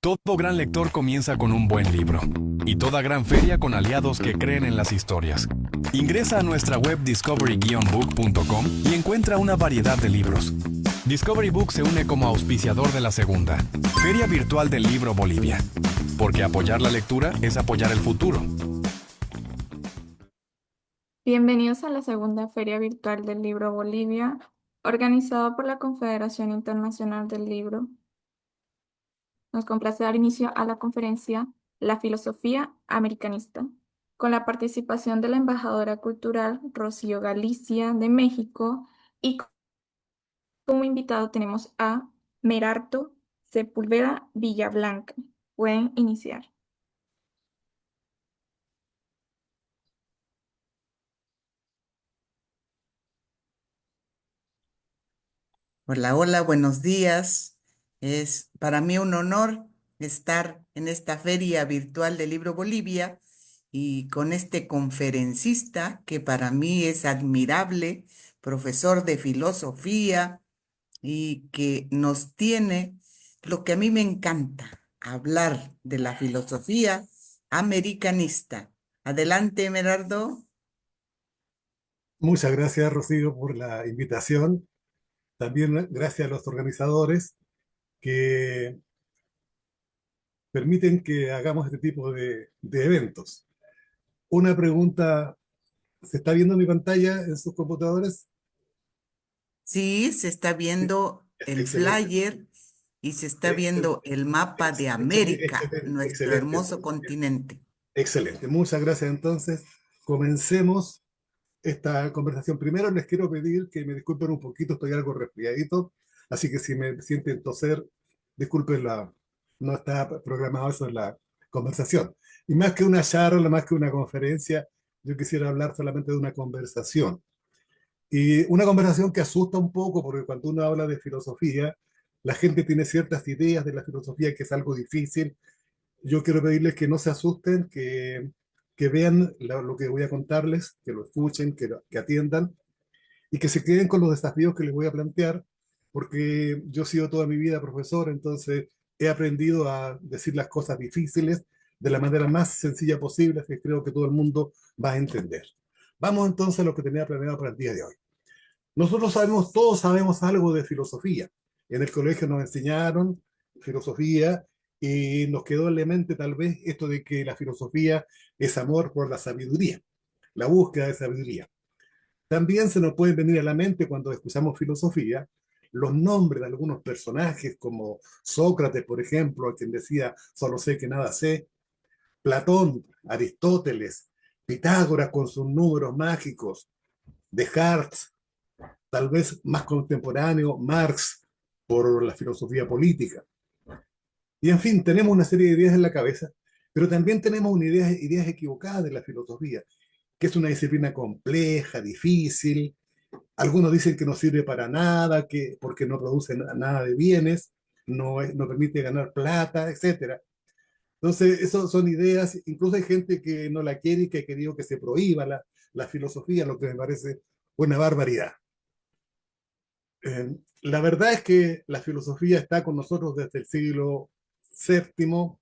Todo gran lector comienza con un buen libro, y toda gran feria con aliados que creen en las historias. Ingresa a nuestra web discovery-book.com y encuentra una variedad de libros. Discovery Book se une como auspiciador de la segunda Feria Virtual del Libro Bolivia, porque apoyar la lectura es apoyar el futuro. Bienvenidos a la segunda Feria Virtual del Libro Bolivia, organizada por la Confederación Internacional del Libro. Nos complace dar inicio a la conferencia La filosofía americanista, con la participación de la embajadora cultural Rocío Galicia de México y como invitado tenemos a Merarto Sepúlveda Villablanca. Pueden iniciar. Hola, hola, buenos días. Es para mí un honor estar en esta Feria Virtual del Libro Bolivia y con este conferencista que para mí es admirable, profesor de filosofía y que nos tiene lo que a mí me encanta, hablar de la filosofía americanista. Adelante, Merardo. Muchas gracias, Rocío, por la invitación. También gracias a los organizadores que permiten que hagamos este tipo de eventos. Una pregunta, ¿se está viendo mi pantalla en sus computadores? Sí, se está Sí, viendo el excelente, flyer y se está excelente, viendo el mapa de América, excelente, nuestro excelente, hermoso continente. excelente. Muchas gracias. Entonces, comencemos esta conversación. Primero les quiero pedir que me disculpen un poquito, estoy algo resfriadito, así que si me sienten toser, disculpen, no está programado eso en la conversación. Y más que una charla, más que una conferencia, yo quisiera hablar solamente de una conversación. Y una conversación que asusta un poco, porque cuando uno habla de filosofía, la gente tiene ciertas ideas de la filosofía que es algo difícil. Yo quiero pedirles que no se asusten, que vean lo que voy a contarles, que lo escuchen, que atiendan y que se queden con los desafíos que les voy a plantear, porque yo he sido toda mi vida profesor, entonces he aprendido a decir las cosas difíciles de la manera más sencilla posible, que creo que todo el mundo va a entender. Vamos entonces a lo que tenía planeado para el día de hoy. Nosotros sabemos, todos sabemos algo de filosofía. En el colegio nos enseñaron filosofía y nos quedó en la mente tal vez esto de que la filosofía es amor por la sabiduría, la búsqueda de sabiduría. También se nos puede venir a la mente cuando escuchamos filosofía los nombres de algunos personajes como Sócrates, por ejemplo, a quien decía solo sé que nada sé, Platón, Aristóteles, Pitágoras con sus números mágicos, Descartes, tal vez más contemporáneo, Marx, por la filosofía política. Y en fin, tenemos una serie de ideas en la cabeza, pero también tenemos ideas equivocadas de la filosofía, que es una disciplina compleja, difícil. Algunos dicen que no sirve para nada, que porque no produce nada de bienes, no permite ganar plata, etcétera. Entonces, eso son ideas, incluso hay gente que no la quiere y que ha querido que se prohíba la filosofía, lo que me parece una barbaridad. La verdad es que la filosofía está con nosotros desde el siglo VII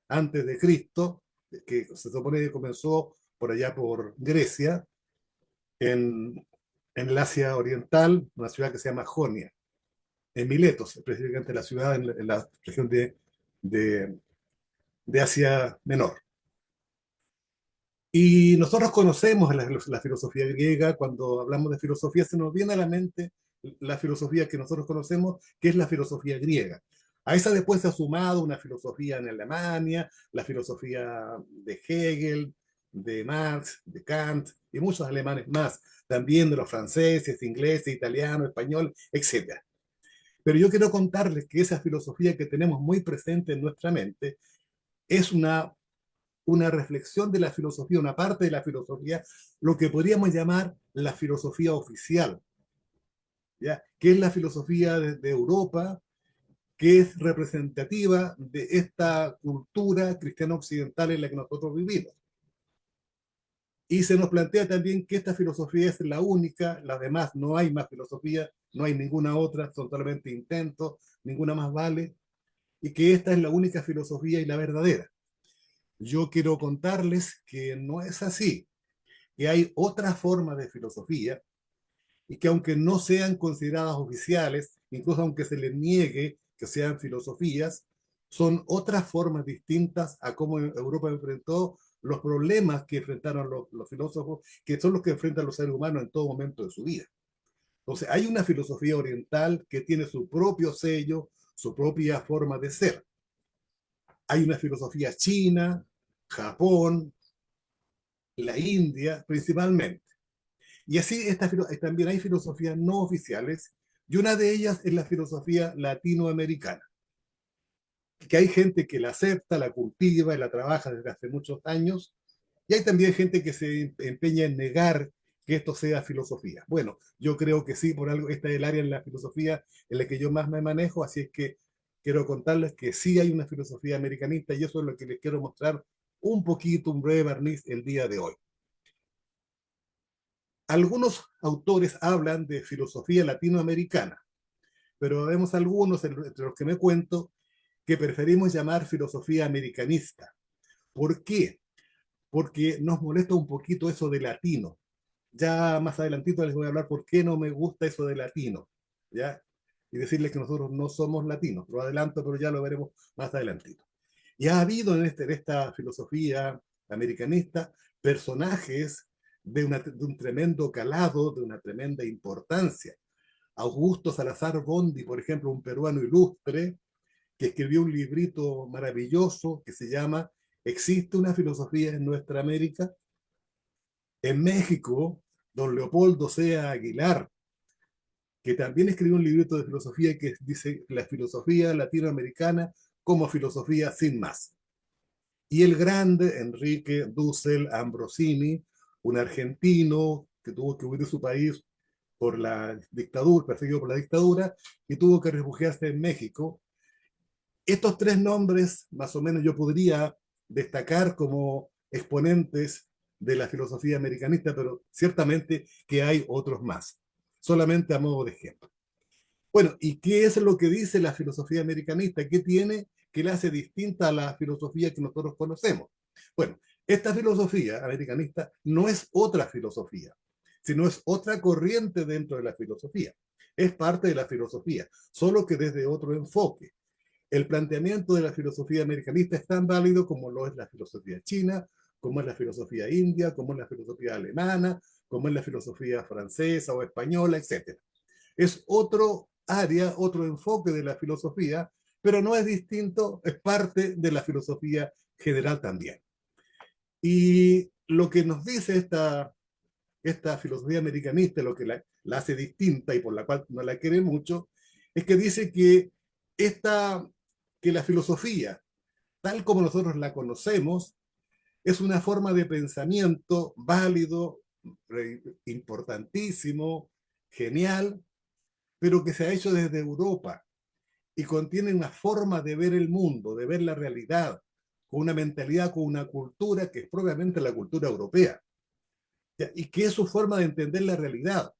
antes de Cristo, que se supone que comenzó por allá por Grecia, en, en el Asia Oriental, una ciudad que se llama Jonia, en Miletos, específicamente la ciudad en la región de, de Asia Menor. Y nosotros conocemos la filosofía griega. Cuando hablamos de filosofía se nos viene a la mente la filosofía que nosotros conocemos, que es la filosofía griega. A esa después se ha sumado una filosofía en Alemania, la filosofía de Hegel, de Marx, de Kant y muchos alemanes más, también de los franceses, ingleses, italianos, españoles, etc. Pero yo quiero contarles que esa filosofía que tenemos muy presente en nuestra mente es una reflexión de la filosofía, una parte de la filosofía, lo que podríamos llamar la filosofía oficial, ¿ya? Que es la filosofía de Europa, que es representativa de esta cultura cristiana occidental en la que nosotros vivimos. Y se nos plantea también que esta filosofía es la única, las demás no hay más filosofía, no hay ninguna otra, son solamente intentos, ninguna más vale. y que esta es la única filosofía y la verdadera. Yo quiero contarles que no es así, que hay otras formas de filosofía y que aunque no sean consideradas oficiales, incluso aunque se les niegue que sean filosofías, son otras formas distintas a cómo Europa enfrentó los problemas que enfrentaron los filósofos, que son los que enfrentan los seres humanos en todo momento de su vida. Entonces, hay una filosofía oriental que tiene su propio sello, su propia forma de ser. Hay una filosofía china, Japón, la India principalmente. Y así también hay filosofías no oficiales, y una de ellas es la filosofía latinoamericana, que hay gente que la acepta, la cultiva y la trabaja desde hace muchos años, y hay también gente que se empeña en negar que esto sea filosofía. Bueno, yo creo que sí, por algo, esta es el área en la filosofía en la que yo más me manejo, así es que quiero contarles que sí hay una filosofía americanista y eso es lo que les quiero mostrar un poquito, un breve barniz el día de hoy. Algunos autores hablan de filosofía latinoamericana, pero vemos algunos, entre los que me cuento, que preferimos llamar filosofía americanista. ¿Por qué? Porque nos molesta un poquito eso de latino. Ya más adelantito les voy a hablar por qué no me gusta eso de latino, ¿ya? Y decirles que nosotros no somos latinos. Lo adelanto, pero ya lo veremos más adelantito. Y ha habido en esta filosofía americanista personajes de un tremendo calado, de una tremenda importancia. Augusto Salazar Bondi, por ejemplo, un peruano ilustre, que escribió un librito maravilloso que se llama ¿Existe una filosofía en nuestra América? En México, don Leopoldo Sea Aguilar, que también escribió un librito de filosofía que dice la filosofía latinoamericana como filosofía sin más. Y el grande Enrique Dussel Ambrosini, un argentino que tuvo que huir de su país por la dictadura, perseguido por la dictadura, y tuvo que refugiarse en México. Estos tres nombres, más o menos, yo podría destacar como exponentes de la filosofía americanista, pero ciertamente que hay otros más, solamente a modo de ejemplo. Bueno, ¿y qué es lo que dice la filosofía americanista? ¿Qué tiene que la hace distinta a la filosofía que nosotros conocemos? Bueno, esta filosofía americanista no es otra filosofía, sino es otra corriente dentro de la filosofía. Es parte de la filosofía, solo que desde otro enfoque. El planteamiento de la filosofía americanista es tan válido como lo es la filosofía china, como es la filosofía india, como es la filosofía alemana, como es la filosofía francesa o española, etc. Es otro área, otro enfoque de la filosofía, pero no es distinto, es parte de la filosofía general también. Y lo que nos dice esta filosofía americanista, lo que la hace distinta y por la cual no la quiere mucho, es que dice que, que la filosofía, tal como nosotros la conocemos, es una forma de pensamiento válido, importantísimo, genial, pero que se ha hecho desde Europa y contiene una forma de ver el mundo, de ver la realidad, con una mentalidad, con una cultura que es propiamente la cultura europea, ¿ya? Y que es su forma de entender la realidad,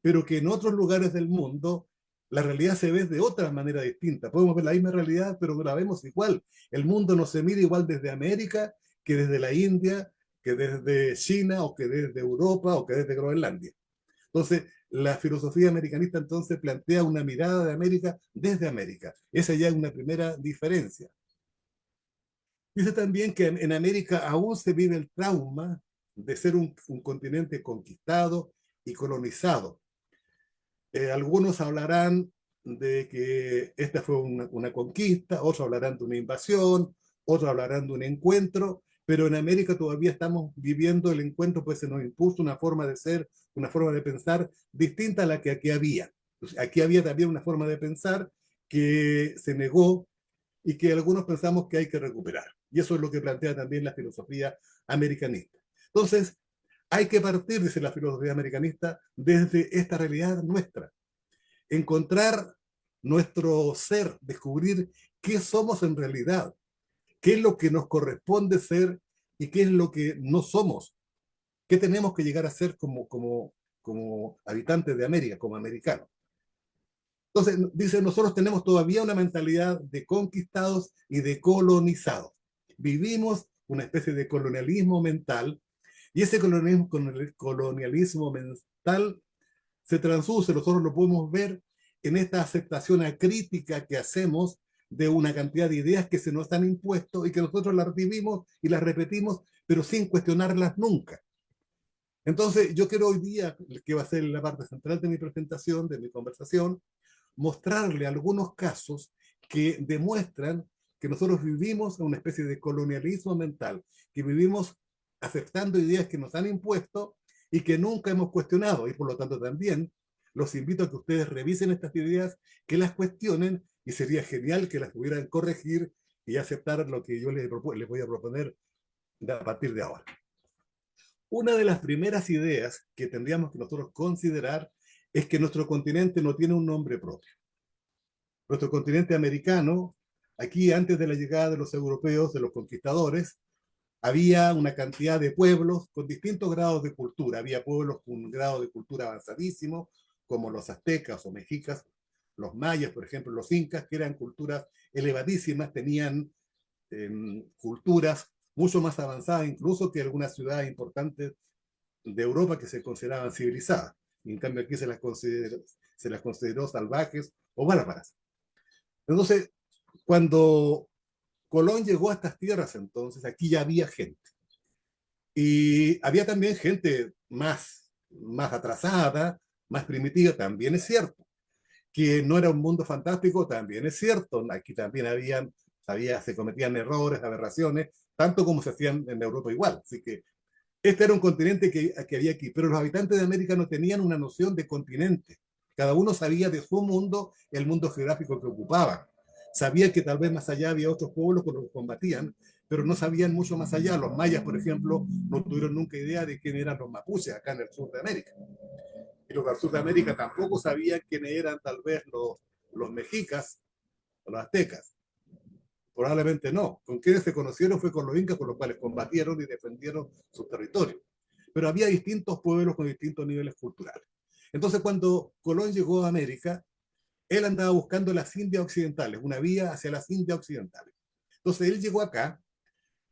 pero que en otros lugares del mundo la realidad se ve de otra manera distinta. Podemos ver la misma realidad, pero la vemos igual. El mundo no se mide igual desde América que desde la India, que desde China, o que desde Europa, o que desde Groenlandia. Entonces, la filosofía americanista entonces plantea una mirada de América desde América. Esa ya es una primera diferencia. Dice también que en América aún se vive el trauma de ser un continente conquistado y colonizado. Algunos hablarán de que esta fue una conquista, otros hablarán de una invasión, otros hablarán de un encuentro, pero en América todavía estamos viviendo el encuentro, pues se nos impuso una forma de ser, una forma de pensar distinta a la que aquí había. Entonces, aquí había también una forma de pensar que se negó y que algunos pensamos que hay que recuperar. Y eso es lo que plantea también la filosofía americanista. Entonces, hay que partir, dice la filosofía americanista, desde esta realidad nuestra. Encontrar nuestro ser, descubrir qué somos en realidad, qué es lo que nos corresponde ser y qué es lo que no somos, qué tenemos que llegar a ser como habitantes de América, como americanos. Entonces, dice, nosotros tenemos todavía una mentalidad de conquistados y de colonizados. Vivimos una especie de colonialismo mental, y ese colonialismo mental se transduce, nosotros lo podemos ver en esta aceptación acrítica que hacemos de una cantidad de ideas que se nos han impuesto y que nosotros las vivimos y las repetimos, pero sin cuestionarlas nunca. Entonces, yo quiero hoy día, que va a ser la parte central de mi presentación, de mi conversación, mostrarle algunos casos que demuestran que nosotros vivimos en una especie de colonialismo mental, que vivimos aceptando ideas que nos han impuesto y que nunca hemos cuestionado. Y por lo tanto también los invito a que ustedes revisen estas ideas, que las cuestionen, y sería genial que las pudieran corregir y aceptar lo que yo les voy a proponer a partir de ahora. Una de las primeras ideas que tendríamos que nosotros considerar es que nuestro continente no tiene un nombre propio. Nuestro continente americano, aquí antes de la llegada de los europeos, de los conquistadores, había una cantidad de pueblos con distintos grados de cultura. Había pueblos con un grado de cultura avanzadísimo, como los aztecas o mexicas, los mayas, por ejemplo, los incas, que eran culturas elevadísimas, tenían culturas mucho más avanzadas incluso que algunas ciudades importantes de Europa que se consideraban civilizadas. Y en cambio aquí se las consideró salvajes o bárbaras. Entonces, cuando Colón llegó a estas tierras, entonces aquí ya había gente. Y había también gente más atrasada, más primitiva, también es cierto. Que no era un mundo fantástico, también es cierto. Aquí también se cometían errores, aberraciones, tanto como se hacían en Europa igual. Así que este era un continente que había aquí, pero los habitantes de América no tenían una noción de continente. Cada uno sabía de su mundo, el mundo geográfico que ocupaba. Sabían que tal vez más allá había otros pueblos con los que combatían, pero no sabían mucho más allá. Los mayas, por ejemplo, no tuvieron nunca idea de quién eran los mapuches acá en el sur de América. Y los del sur de América tampoco sabían quiénes eran tal vez los mexicas o los aztecas. Probablemente no. Con quienes se conocieron fue con los incas, con los cuales combatieron y defendieron sus territorios. Pero había distintos pueblos con distintos niveles culturales. Entonces, cuando Colón llegó a América, él andaba buscando las Indias Occidentales, una vía hacia las Indias Occidentales. Entonces, él llegó acá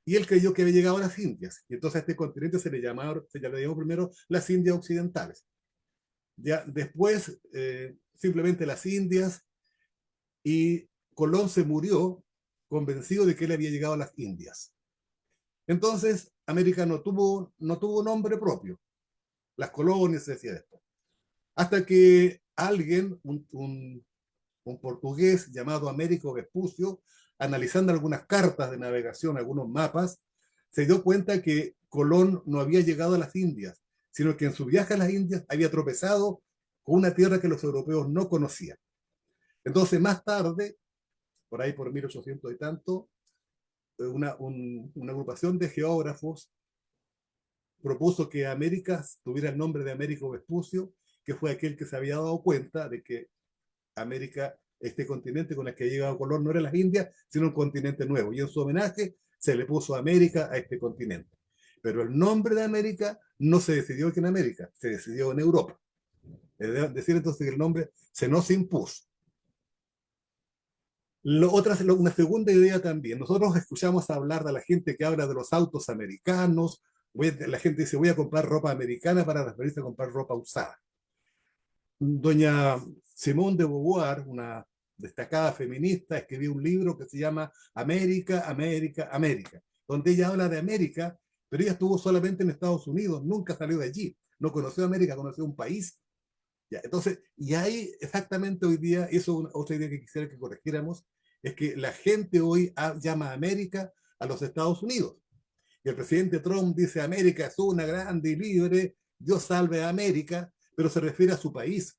y él creyó que había llegado a las Indias. Y entonces a este continente se le llamó primero las Indias Occidentales. Ya después, simplemente las Indias, y Colón se murió convencido de que él había llegado a las Indias. Entonces, América no tuvo nombre propio. Las colonias se decía después. Hasta que alguien, un portugués llamado Américo Vespucio, analizando algunas cartas de navegación, algunos mapas, se dio cuenta que Colón no había llegado a las Indias, sino que en su viaje a las Indias había tropezado con una tierra que los europeos no conocían. Entonces, más tarde, por ahí por 1800 y tanto, una agrupación de geógrafos propuso que América tuviera el nombre de Américo Vespucio, que fue aquel que se había dado cuenta de que América, este continente con el que ha llegado Colón, no era las Indias, sino un continente nuevo. Y en su homenaje se le puso América a este continente. Pero el nombre de América no se decidió aquí en América, se decidió en Europa. Es decir, entonces que el nombre se nos impuso. Una segunda idea también. Nosotros escuchamos hablar de la gente que habla de los autos americanos. La gente dice, voy a comprar ropa americana para referirse a comprar ropa usada. Doña Simone de Beauvoir, una destacada feminista, escribió un libro que se llama América, América, América, donde ella habla de América, pero ella estuvo solamente en Estados Unidos, nunca salió de allí, no conoció América, conoció un país. Ya, entonces, y ahí exactamente hoy día, eso es otra idea que quisiera que corrigiéramos, es que la gente hoy llama a América a los Estados Unidos. Y el presidente Trump dice, América es una grande y libre, Dios salve a América, pero se refiere a su país.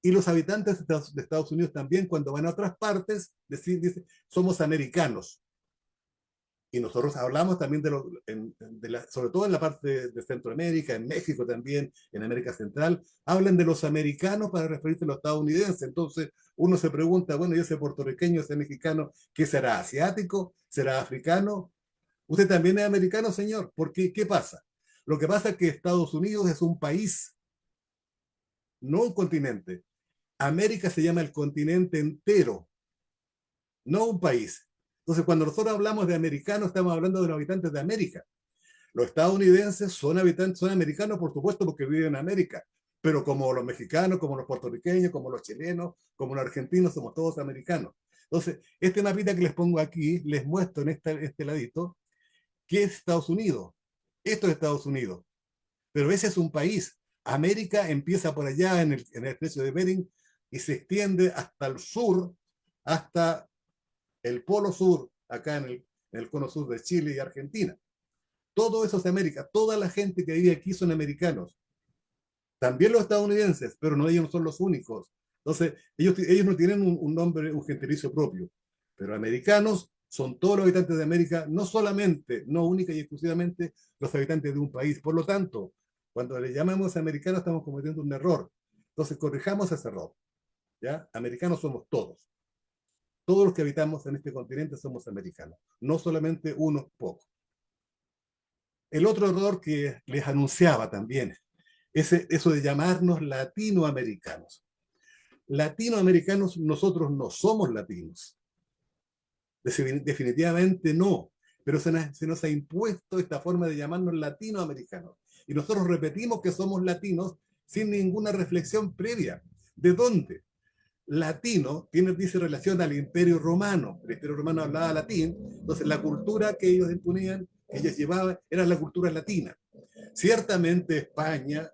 Y los habitantes de Estados Unidos también, cuando van a otras partes, dicen, somos americanos. Y nosotros hablamos también sobre todo en la parte de Centroamérica, en México también, en América Central, hablan de los americanos para referirse a los estadounidenses. Entonces uno se pregunta, bueno, ¿y ese puertorriqueño, ese mexicano, qué será? ¿Asiático? ¿Será africano? ¿Usted también es americano, señor? ¿Por qué? ¿Qué pasa? Lo que pasa es que Estados Unidos es un país, no un continente. América se llama el continente entero, no un país. Entonces, cuando nosotros hablamos de americanos, estamos hablando de los habitantes de América. Los estadounidenses son habitantes, son americanos, por supuesto, porque viven en América, pero como los mexicanos, como los puertorriqueños, como los chilenos, como los argentinos, somos todos americanos. Entonces, este mapita que les pongo aquí, les muestro en este ladito, qué es Estados Unidos. Esto es Estados Unidos, pero ese es un país. América empieza por allá en el estrecho de Bering y se extiende hasta el sur, hasta el polo sur, acá en el cono sur de Chile y Argentina. Todo eso es América. Toda la gente que vive aquí son americanos. También los estadounidenses, pero no, ellos no son los únicos. Entonces, ellos no tienen un nombre, un gentilicio propio. Pero americanos son todos los habitantes de América, no solamente, no única y exclusivamente los habitantes de un país. Por lo tanto, cuando le llamamos americanos estamos cometiendo un error. Entonces, corrijamos ese error. ¿Ya? Americanos somos todos. Todos los que habitamos en este continente somos americanos, no solamente unos pocos. El otro error que les anunciaba también es eso de llamarnos latinoamericanos. Latinoamericanos, nosotros no somos latinos. Definitivamente no. Pero se nos ha impuesto esta forma de llamarnos latinoamericanos. Y nosotros repetimos que somos latinos sin ninguna reflexión previa. ¿De dónde? Latino dice relación al Imperio Romano. El Imperio Romano hablaba latín, entonces la cultura que ellos imponían, que ellos llevaban, era la cultura latina. Ciertamente España,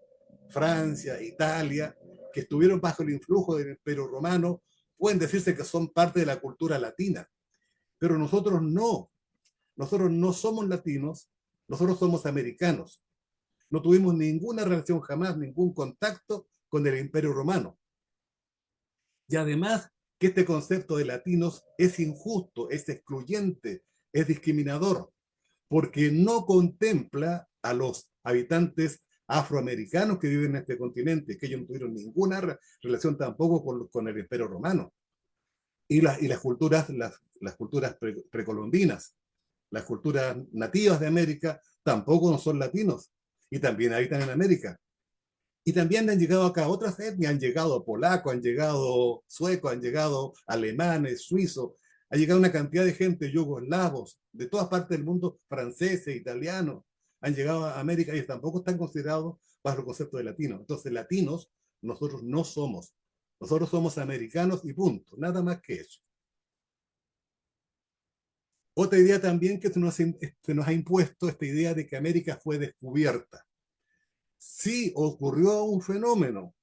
Francia, Italia, que estuvieron bajo el influjo del Imperio Romano, pueden decirse que son parte de la cultura latina, pero nosotros no somos latinos, nosotros somos americanos. No tuvimos ninguna relación jamás, ningún contacto con el Imperio Romano. Y además que este concepto de latinos es injusto, es excluyente, es discriminador, porque no contempla a los habitantes afroamericanos que viven en este continente, que ellos no tuvieron ninguna relación tampoco con el Imperio Romano. Y las culturas, las culturas precolombinas, las culturas nativas de América, tampoco no son latinos, y también habitan en América. Y también han llegado acá otras etnias, han llegado polacos, han llegado suecos, han llegado alemanes, suizos, ha llegado una cantidad de gente, yugoslavos, de todas partes del mundo, franceses, italianos, han llegado a América y tampoco están considerados bajo el concepto de latinos. Entonces, latinos, nosotros no somos. Nosotros somos americanos y punto, nada más que eso. Otra idea también que se nos ha impuesto, esta idea de que América fue descubierta. Sí ocurrió un fenómeno.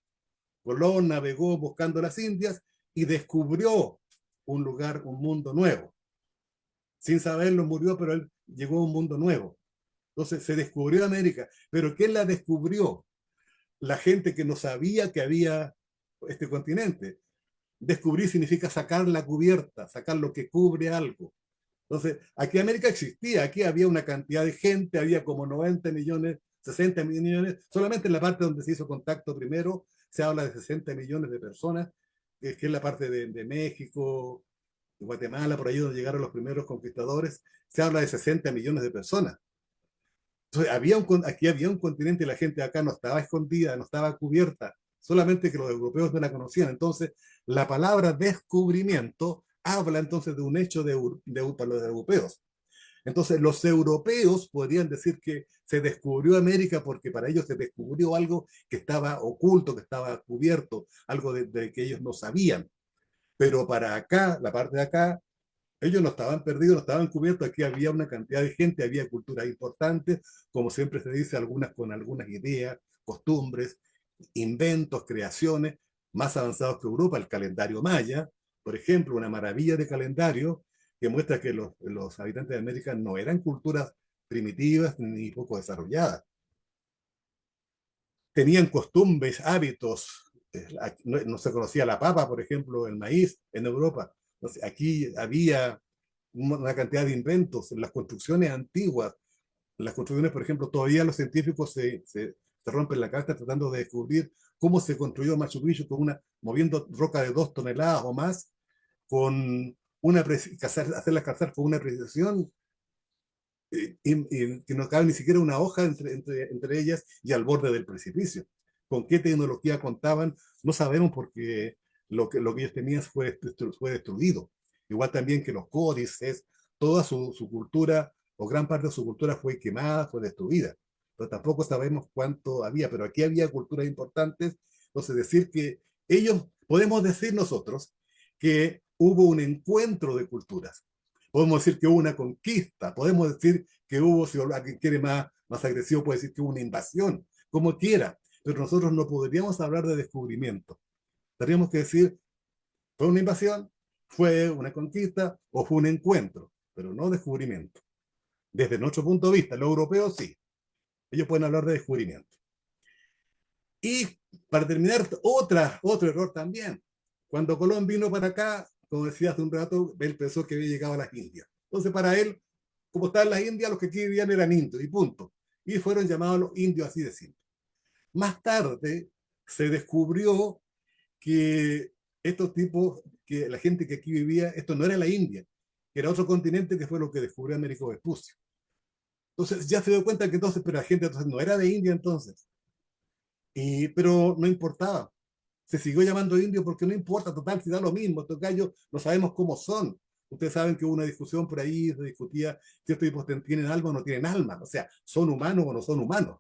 Colón navegó buscando las Indias y descubrió un lugar, un mundo nuevo. Sin saberlo murió, pero él llegó a un mundo nuevo. Entonces se descubrió América. ¿Pero quién la descubrió? La gente que no sabía que había este continente. Descubrir significa sacar la cubierta, sacar lo que cubre algo. Entonces, aquí América existía, aquí había una cantidad de gente, había como 90 millones, 60 millones, solamente en la parte donde se hizo contacto primero, se habla de 60 millones de personas, que es la parte de México, de Guatemala, por ahí donde llegaron los primeros conquistadores, se habla de 60 millones de personas. Entonces, aquí había un continente y la gente acá no estaba escondida, no estaba cubierta, solamente que los europeos no la conocían. Entonces, la palabra descubrimiento habla entonces de un hecho para los europeos. Entonces, los europeos podrían decir que se descubrió América porque para ellos se descubrió algo que estaba oculto, que estaba cubierto, algo de que ellos no sabían. Pero para acá, la parte de acá, ellos no estaban perdidos, no estaban cubiertos. Aquí había una cantidad de gente, había culturas importantes, como siempre se dice, algunas con algunas ideas, costumbres, inventos, creaciones más avanzados que Europa, el calendario maya, por ejemplo, una maravilla de calendario que muestra que los habitantes de América no eran culturas primitivas ni poco desarrolladas. Tenían costumbres, hábitos. No se conocía la papa, por ejemplo, el maíz en Europa. Entonces, aquí había una cantidad de inventos en las construcciones antiguas. En las construcciones, por ejemplo, todavía los científicos se rompen la cabeza tratando de descubrir cómo se construyó Machu Picchu moviendo roca de 2 toneladas o más, con hacerlas calzar con una precisión y que no cabe ni siquiera una hoja entre ellas y al borde del precipicio. ¿Con qué tecnología contaban? No sabemos porque lo que ellos tenían fue destruido. Igual también que los códices, toda su cultura, o gran parte de su cultura fue quemada, fue destruida. Pero tampoco sabemos cuánto había, pero aquí había culturas importantes. Entonces, decir que ellos, podemos decir nosotros que hubo un encuentro de culturas. Podemos decir que hubo una conquista, podemos decir que hubo, si alguien quiere más agresivo, puede decir que hubo una invasión, como quiera, pero nosotros no podríamos hablar de descubrimiento. Tendríamos que decir, fue una invasión, fue una conquista o fue un encuentro, pero no descubrimiento. Desde nuestro punto de vista, los europeos sí, ellos pueden hablar de descubrimiento. Y para terminar, otro error también. Cuando Colón vino para acá, como decía hace un rato, él pensó que había llegado a las Indias. Entonces, para él, como estaban las Indias, los que aquí vivían eran indios, y punto. Y fueron llamados los indios así de simple. Más tarde se descubrió que estos tipos, que la gente que aquí vivía, esto no era la India, que era otro continente que fue lo que descubrió Américo Vespucio. Entonces ya se dio cuenta que entonces, pero la gente entonces no era de India entonces. Pero no importaba. Se siguió llamando indio porque no importa, total, si da lo mismo. Estos gallos no sabemos cómo son. Ustedes saben que hubo una discusión por ahí, se discutía si estos tipos tienen alma o no tienen alma. O sea, ¿son humanos o no son humanos?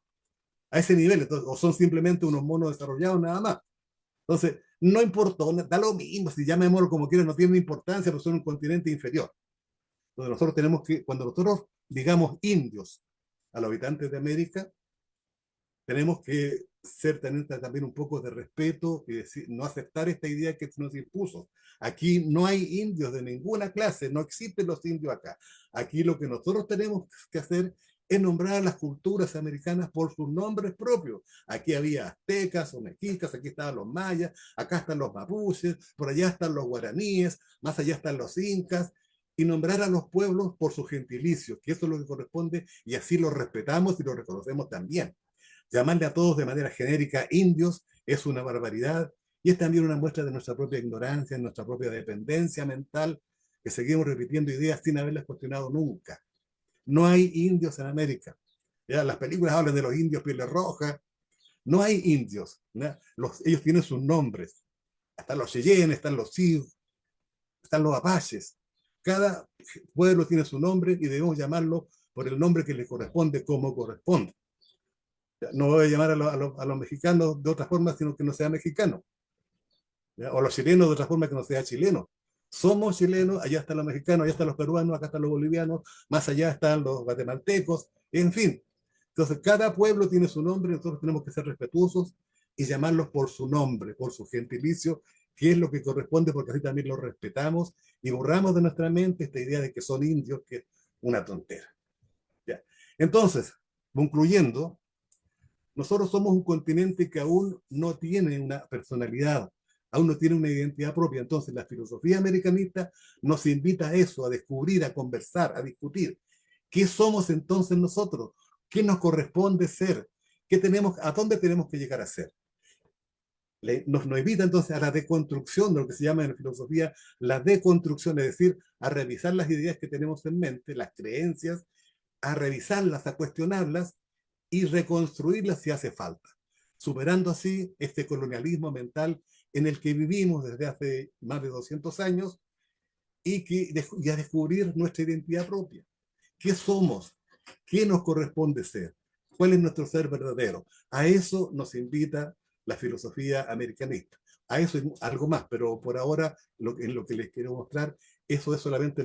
A ese nivel, entonces, o son simplemente unos monos desarrollados nada más. Entonces, no importó, da lo mismo, si llamémoslo como quieran, no tiene importancia, pero son un continente inferior. Entonces nosotros tenemos que, cuando nosotros digamos indios a los habitantes de América, tenemos que tener también un poco de respeto y decir, no aceptar esta idea que se nos impuso. Aquí no hay indios de ninguna clase, no existen los indios acá. Aquí lo que nosotros tenemos que hacer es nombrar a las culturas americanas por sus nombres propios. Aquí había aztecas o mexicas, aquí estaban los mayas, acá están los mapuches, por allá están los guaraníes, más allá están los incas, y nombrar a los pueblos por sus gentilicios, que eso es lo que corresponde, y así lo respetamos y lo reconocemos también. Llamarle a todos de manera genérica indios es una barbaridad y es también una muestra de nuestra propia ignorancia, nuestra propia dependencia mental, que seguimos repitiendo ideas sin haberlas cuestionado nunca. No hay indios en América. ¿Ya? Las películas hablan de los indios pieles rojas. No hay indios. Ellos tienen sus nombres. Están los Cheyenne, están los Sioux, están los Apaches. Cada pueblo tiene su nombre y debemos llamarlo por el nombre que le corresponde, como corresponde. No voy a llamar a los mexicanos de otra forma, sino que no sea mexicano. ¿Ya? O a los chilenos de otra forma que no sea chileno. Somos chilenos, allá están los mexicanos, allá están los peruanos, acá están los bolivianos, más allá están los guatemaltecos, en fin. Entonces, cada pueblo tiene su nombre, nosotros tenemos que ser respetuosos y llamarlos por su nombre, por su gentilicio, que es lo que corresponde, porque así también los respetamos y borramos de nuestra mente esta idea de que son indios, que es una tontera. ¿Ya? Entonces, concluyendo, nosotros somos un continente que aún no tiene una personalidad, aún no tiene una identidad propia. Entonces, la filosofía americanista nos invita a eso, a descubrir, a conversar, a discutir. ¿Qué somos entonces nosotros? ¿Qué nos corresponde ser? ¿A dónde tenemos que llegar a ser? Nos invita entonces a la deconstrucción de lo que se llama en filosofía la deconstrucción, es decir, a revisar las ideas que tenemos en mente, las creencias, a revisarlas, a cuestionarlas y reconstruirlas si hace falta, superando así este colonialismo mental en el que vivimos desde hace más de 200 años y a descubrir nuestra identidad propia. ¿Qué somos? ¿Qué nos corresponde ser? ¿Cuál es nuestro ser verdadero? A eso nos invita la filosofía americanista. A eso es algo más, pero por ahora en lo que les quiero mostrar, eso es solamente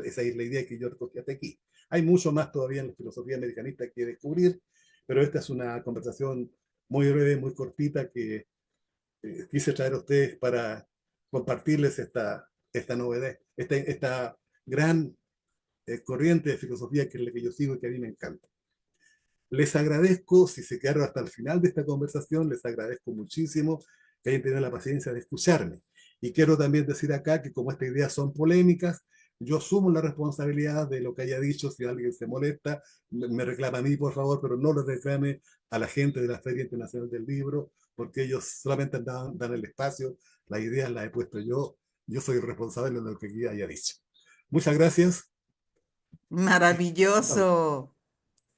esa es la idea que yo recogí hasta aquí. Hay mucho más todavía en la filosofía americanista que descubrir, pero esta es una conversación muy breve, muy cortita que quise traer a ustedes para compartirles esta novedad, esta gran corriente de filosofía que es la que yo sigo y que a mí me encanta. Les agradezco, si se quedaron hasta el final de esta conversación, les agradezco muchísimo que hayan tenido la paciencia de escucharme. Y quiero también decir acá que como estas ideas son polémicas, yo asumo la responsabilidad de lo que haya dicho. Si alguien se molesta, me reclama a mí, por favor, pero no le reclame a la gente de la Feria Internacional del Libro, porque ellos solamente dan el espacio, las ideas las he puesto yo soy el responsable de lo que aquí haya dicho. Muchas gracias. Maravilloso.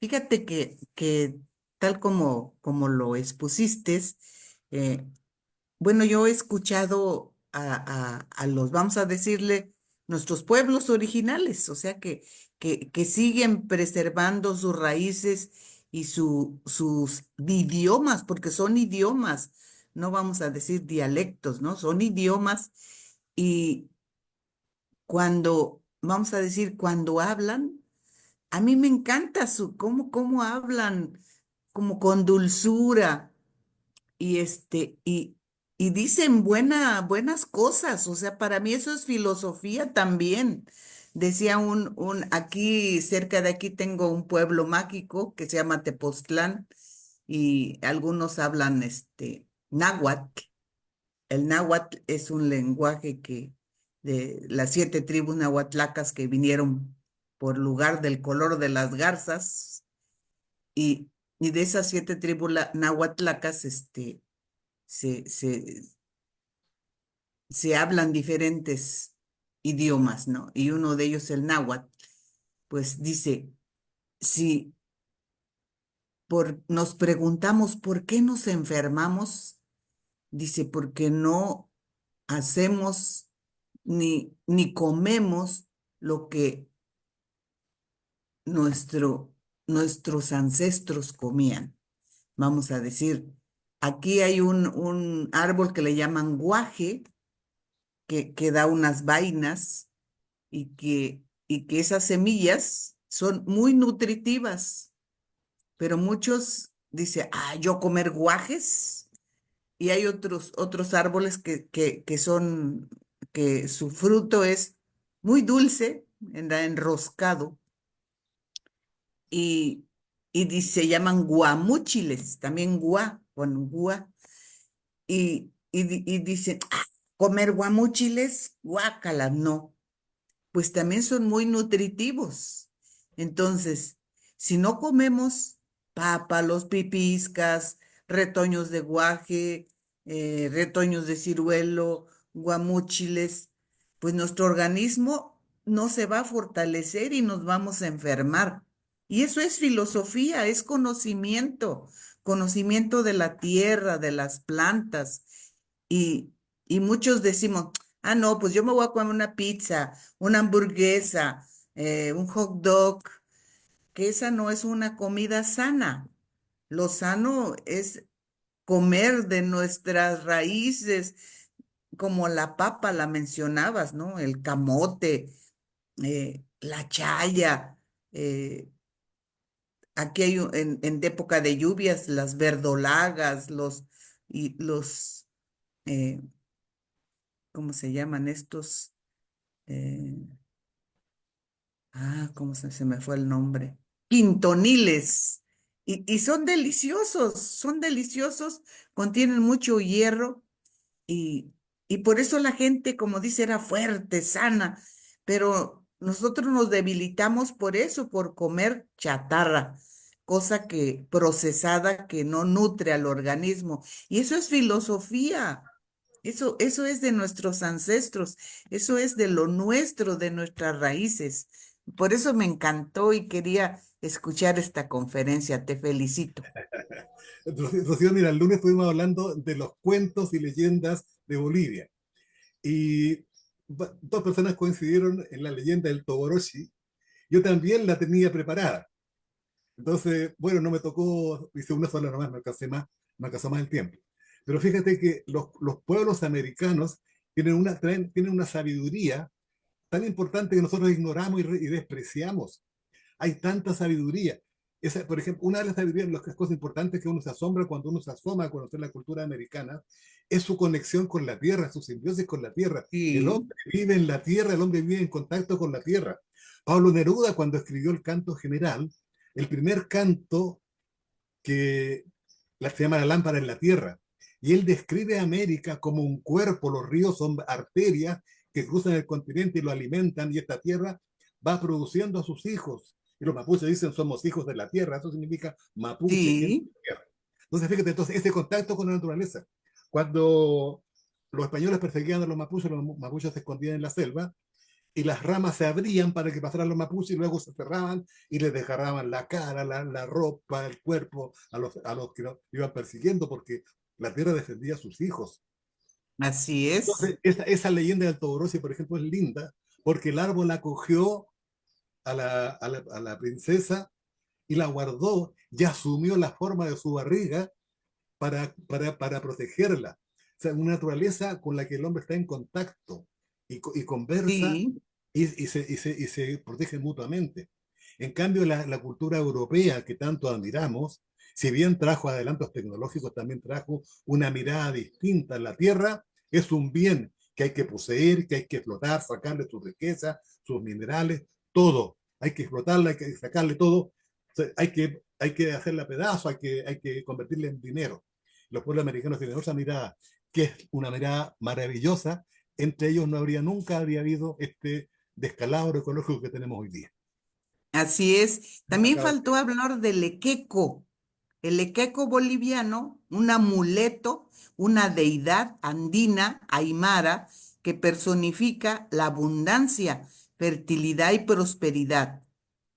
Fíjate que tal como lo expusiste, eh, bueno, yo he escuchado a los, vamos a decirle, nuestros pueblos originales, o sea, que siguen preservando sus raíces y sus idiomas, porque son idiomas, no vamos a decir dialectos, ¿no? Son idiomas y cuando, vamos a decir, cuando hablan, a mí me encanta cómo hablan, como con dulzura y y dicen buenas cosas. O sea, para mí eso es filosofía también. Decía aquí, cerca de aquí tengo un pueblo mágico que se llama Tepoztlán y algunos hablan náhuatl. El náhuatl es un lenguaje de las 7 tribus nahuatlacas que vinieron por lugar del color de las garzas y, y de esas 7 tribus nahuatlacas, se, se, se hablan diferentes idiomas, ¿no? Y uno de ellos, el náhuatl, pues dice, si nos preguntamos por qué nos enfermamos, dice, porque no hacemos ni comemos lo que nuestro, nuestros ancestros comían. Vamos a decir, aquí hay un árbol que le llaman guaje, que da unas vainas y que esas semillas son muy nutritivas, pero muchos dicen, yo comer guajes, y hay otros árboles que su fruto es muy dulce, enroscado, y, se llaman guamúchiles, también con gua, y dicen, comer guamúchiles, guácala, no, pues también son muy nutritivos. Entonces, si no comemos papa, los pipiscas, retoños de guaje, retoños de ciruelo, guamúchiles, pues nuestro organismo no se va a fortalecer y nos vamos a enfermar. Y eso es filosofía, es conocimiento, conocimiento de la tierra, de las plantas. Y, y muchos decimos, no, pues yo me voy a comer una pizza, una hamburguesa, un hot dog, que esa no es una comida sana. Lo sano es comer de nuestras raíces, como la papa la mencionabas, ¿no? El camote, la chaya. Aquí hay en época de lluvias las verdolagas, los eh, ¿cómo se llaman estos? Eh, ¿Cómo se me fue el nombre? Quintoniles. Y son deliciosos, contienen mucho hierro y, y por eso la gente, como dice, era fuerte, sana, pero nosotros nos debilitamos por eso, por comer chatarra, cosa que procesada que no nutre al organismo. Y eso es filosofía. Eso es de nuestros ancestros, eso es de lo nuestro, de nuestras raíces. Por eso me encantó y quería escuchar esta conferencia. Te felicito. Rocío, mira, el lunes estuvimos hablando de los cuentos y leyendas de Bolivia. Y dos personas coincidieron en la leyenda del Toboroshi. Yo también la tenía preparada. Entonces, bueno, no me tocó, hice una sola nomás, me alcanzó más el tiempo. Pero fíjate que los pueblos americanos tienen una sabiduría tan importante que nosotros ignoramos y despreciamos. Hay tanta sabiduría. Por ejemplo, una de las sabidurías, las cosas importantes que uno se asombra cuando uno se asoma a conocer la cultura americana, es su conexión con la tierra, su simbiosis con la tierra. El Sí, hombre vive en la tierra, el hombre vive en contacto con la tierra. Pablo Neruda, cuando escribió el canto general, el primer canto que se llama La lámpara en la tierra, y él describe a América como un cuerpo, los ríos son arterias que cruzan el continente y lo alimentan, y esta tierra va produciendo a sus hijos. Y los mapuches dicen, somos hijos de la tierra, eso significa mapuche en sí, la tierra. Entonces, fíjate, ese contacto con la naturaleza. Cuando los españoles perseguían a los mapuches se escondían en la selva, y las ramas se abrían para que pasaran los mapuches y luego se cerraban y les desgarraban la cara, la ropa, el cuerpo a los que los iban persiguiendo porque la tierra defendía a sus hijos. Así es. Entonces, esa leyenda de Alto Grossi, por ejemplo, es linda porque el árbol acogió a la princesa y la guardó y asumió la forma de su barriga para protegerla. O sea, una naturaleza con la que el hombre está en contacto y conversa Sí, y se protegen mutuamente. En cambio, la cultura europea que tanto admiramos, si bien trajo adelantos tecnológicos, también trajo una mirada distinta. La tierra es un bien que hay que poseer, que hay que explotar, sacarle su riqueza, sus minerales, todo. Hay que explotarla, hay que sacarle todo. O sea, hay que hacerla pedazo, hay que convertirla en dinero. Los pueblos americanos tienen otra mirada, que es una mirada maravillosa. Entre ellos no habría nunca habría habido este descalabro ecológico que tenemos hoy día. así es. También Acá- faltó hablar del equeco. El equeco boliviano, un amuleto, una deidad andina, aymara, que personifica la abundancia, fertilidad y prosperidad,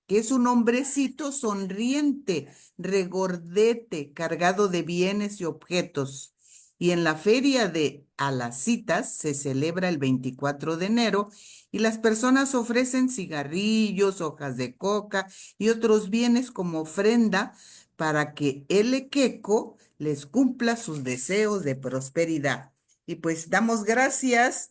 que es un hombrecito sonriente, regordete, cargado de bienes y objetos. Y en la feria de Alacitas se celebra el 24 de enero y las personas ofrecen cigarrillos, hojas de coca y otros bienes como ofrenda para que el equeco les cumpla sus deseos de prosperidad. Y pues damos gracias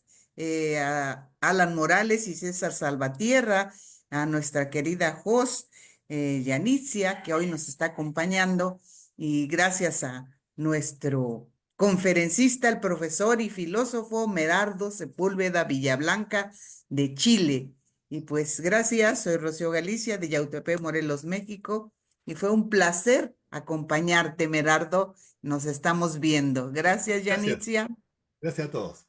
a Alan Morales y César Salvatierra, a nuestra querida host, Yanitzia, que hoy nos está acompañando, y gracias a nuestro conferencista, el profesor y filósofo Merardo Sepúlveda Villablanca de Chile. Y pues gracias, soy Rocío Galicia de Yautepec, Morelos, México, y fue un placer acompañarte, Merardo. Nos estamos viendo. Gracias, Gracias, Yanitzia. gracias a todos.